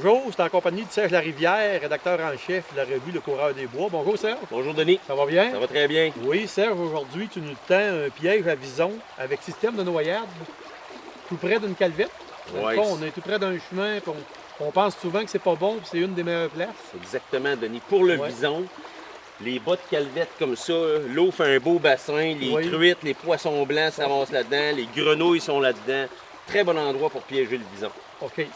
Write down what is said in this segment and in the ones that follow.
bonjour, c'est en compagnie de Serge Larivière, rédacteur en chef de la revue Le Coureur des Bois. Bonjour Serge. Bonjour Denis. Ça va bien? Ça va très bien. Oui Serge, aujourd'hui tu nous tends un piège à vison avec système de noyade tout près d'une calvette. Dans le fond, on est tout près d'un chemin, puis on pense souvent que c'est pas bon, puis c'est une des meilleures places. Exactement Denis. Pour le vison, les bas de calvette comme ça, l'eau fait un beau bassin, les truites, les poissons blancs s'avancent là-dedans, les grenouilles sont là-dedans. Très bon endroit pour piéger le vison. OK.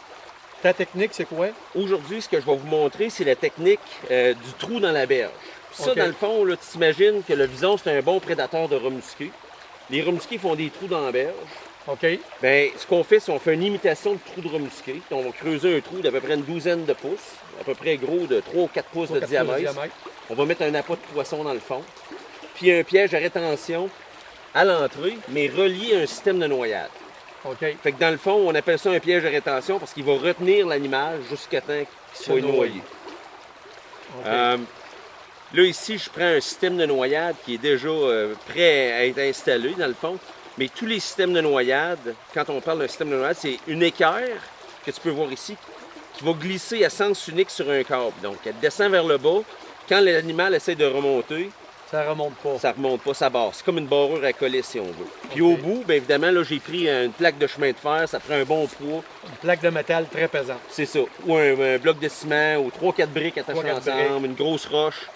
Ta technique, c'est quoi? Aujourd'hui, ce que je vais vous montrer, c'est la technique du trou dans la berge. Ça, dans le fond, tu t'imagines que le vison, c'est un bon prédateur de rats musqués. Les rats musqués font des trous dans la berge. OK. Bien, ce qu'on fait, c'est qu'on fait une imitation de trou de rat musqué. On va creuser un trou d'à peu près une douzaine de pouces, à peu près gros de 3 ou 4 pouces de diamètre. On va mettre un appât de poisson dans le fond. Puis un piège à rétention à l'entrée, mais relié à un système de noyade. OK. Fait que dans le fond, on appelle ça un piège de rétention parce qu'il va retenir l'animal jusqu'à temps qu'il soit noyé. Okay. Là, ici, je prends un système de noyade qui est déjà prêt à être installé, dans le fond. Mais tous les systèmes de noyade, quand on parle d'un système de noyade, c'est une équerre que tu peux voir ici qui va glisser à sens unique sur un câble. Donc, elle descend vers le bas. Quand l'animal essaie de remonter, ça remonte pas. Ça remonte pas, ça barre. C'est comme une barrure à coller, si on veut. Puis au bout, bien évidemment, là, j'ai pris une plaque de chemin de fer, ça prend un bon poids. Une plaque de métal très pesante. C'est ça. Ou un bloc de ciment, ou 3-4 briques attachées ensemble, une grosse roche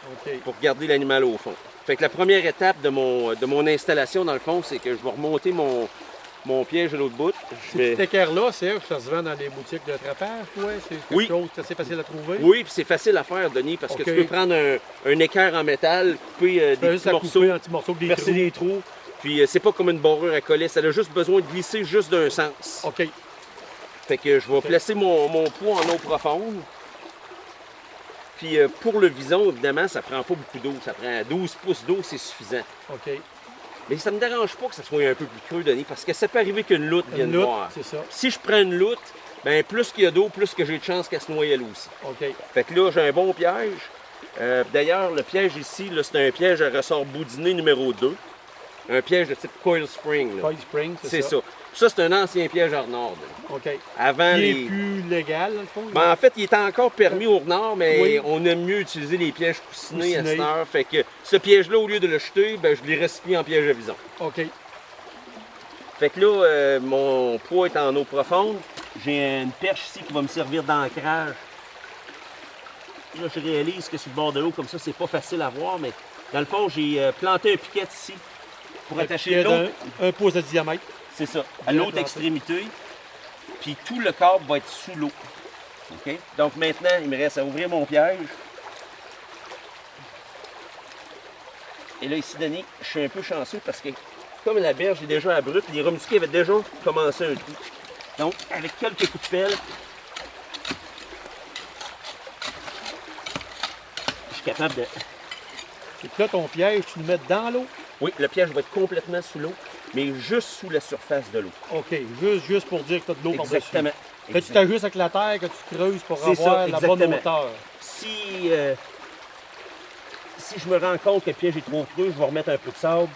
pour garder l'animal au fond. Fait que la première étape de mon installation, dans le fond, c'est que je vais remonter mon piège de l'autre bout. Cette équerre-là, Serge, ça se vend dans les boutiques de trapage, ouais? C'est quelque chose assez facile à trouver? Oui, puis c'est facile à faire, Denis, parce que tu peux prendre un équerre en métal, couper des petits morceaux, percer des trous, puis c'est pas comme une barrure à coller, ça a juste besoin de glisser juste d'un sens. OK. Fait que je vais placer mon poids en eau profonde. Puis pour le vison, évidemment, ça prend pas beaucoup d'eau, ça prend 12 pouces d'eau, c'est suffisant. OK. Mais ça ne me dérange pas que ça soit un peu plus creux, Denis, parce que ça peut arriver qu'une loutre vienne boire. C'est ça. Si je prends une loutre, bien, plus qu'il y a d'eau, plus que j'ai de chance qu'elle se noie elle aussi. OK. Fait que là, j'ai un bon piège. D'ailleurs, le piège ici, c'est un piège à ressort boudiné numéro 2. Un piège de type coil spring. Coil spring, c'est ça. Ça, c'est un ancien piège à renard. OK. Avant il est plus légal, dans le fond? Ben, en fait, il est encore permis au renard, mais on aime mieux utiliser les pièges coussinés à cette heure. Fait que ce piège-là, au lieu de le jeter, ben, je l'ai recyclé en piège à vison. OK. Fait que là, mon poids est en eau profonde. J'ai une perche ici qui va me servir d'ancrage. Là, je réalise que sur le bord de l'eau, comme ça, c'est pas facile à voir, mais dans le fond, j'ai planté un piquet ici pour attacher l'autre. Un pouce de diamètre. C'est ça, à l'autre extrémité. Puis tout le câble va être sous l'eau. OK? Donc maintenant, il me reste à ouvrir mon piège. Et là, ici, Denis, je suis un peu chanceux parce que comme la berge est déjà abrupte, les rats musqués avaient déjà commencé un trou. Donc, avec quelques coups de pelle, je suis capable de... Et puis là, ton piège, tu le mets dans l'eau? Oui, le piège va être complètement sous l'eau, mais juste sous la surface de l'eau. OK, juste pour dire que tu as de l'eau par-dessus. Exactement. Que tu t'ajustes avec la terre, que tu creuses pour avoir la bonne hauteur. Si je me rends compte que le piège est trop creux, je vais remettre un peu de sable.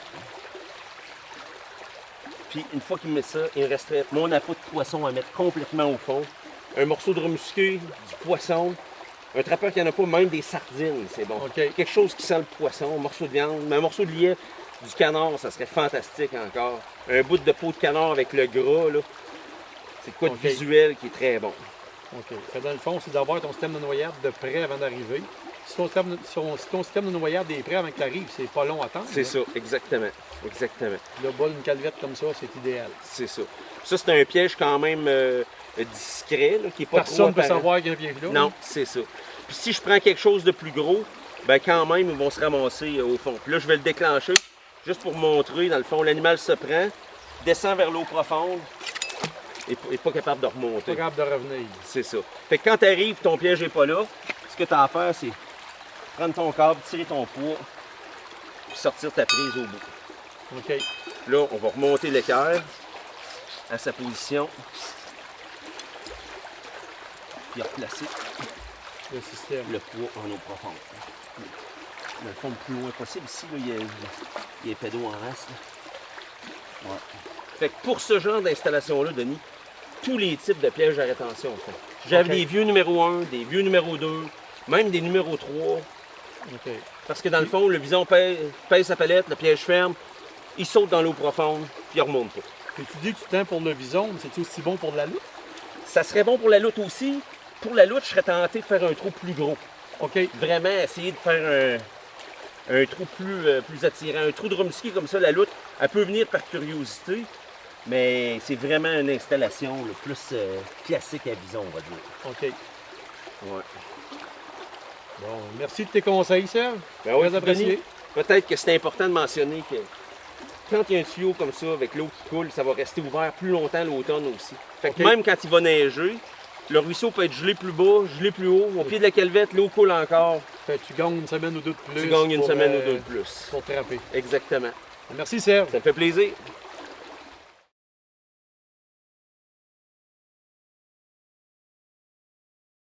Puis une fois qu'il me met ça, il me resterait mon appât de poisson à mettre complètement au fond. Un morceau de rat musqué, du poisson. Un trappeur qui n'en a pas, même des sardines, c'est bon. Quelque chose qui sent le poisson, un morceau de viande, un morceau de lièvre, du canard, ça serait fantastique encore. Un bout de peau de canard avec le gras, là. C'est quoi de visuel qui est très bon. OK. Dans le fond, c'est d'avoir ton système de noyade de près avant d'arriver. Si ton système de noyade est prêt avant que tu arrives, c'est pas long à attendre. C'est ça, exactement. Exactement. Le bas d'une calvette comme ça, c'est idéal. C'est ça. Ça, c'est un piège quand même discret, là, qui n'est pas Personne ne peut savoir qu'il y a un piège là. Non, c'est ça. Puis si je prends quelque chose de plus gros, ben quand même, ils vont se ramasser au fond. Puis là, je vais le déclencher, juste pour montrer, dans le fond, l'animal se prend, descend vers l'eau profonde, et n'est pas capable de remonter. Pas capable de revenir. C'est ça. Fait que quand tu arrives, ton piège n'est pas là, ce que tu as à faire, c'est prendre ton câble, tirer ton poids, puis sortir ta prise au bout. OK. Là, on va remonter l'équerre à sa position, puis replacer le poids en eau profonde. Dans le fond, le plus loin possible. Ici, là, il y a un pédo en race. Ouais. Fait que pour ce genre d'installation-là, Denis, tous les types de pièges à rétention. J'avais OK. des vieux numéro 1, des vieux numéro 2, même des numéro 3. OK. Parce que dans le fond, le vison pèse sa palette, le piège ferme, il saute dans l'eau profonde, puis il remonte pas. Et tu dis que tu tends pour le vison, mais c'est aussi bon pour de la loutre? Ça serait bon pour la loutre aussi. Pour la loutre, je serais tenté de faire un trou plus gros. OK. Vraiment essayer de faire un trou plus attirant. Un trou de remusqué comme ça, la loutre, elle peut venir par curiosité, mais c'est vraiment une installation le plus classique à vison, on va dire. OK. Ouais. Bon, merci de tes conseils, Serge. Ben ouais, Très apprécié. Denis, peut-être que c'est important de mentionner que quand il y a un tuyau comme ça, avec l'eau qui coule, ça va rester ouvert plus longtemps l'automne aussi. Fait que OK. même quand il va neiger, le ruisseau peut être gelé plus bas, gelé plus haut. Au pied de la calvette, l'eau coule encore. Fait que tu gagnes une semaine ou deux de plus. Tu gagnes une pour, semaine ou deux de plus. Pour trapper. Exactement. Merci, Serge. Ça me fait plaisir.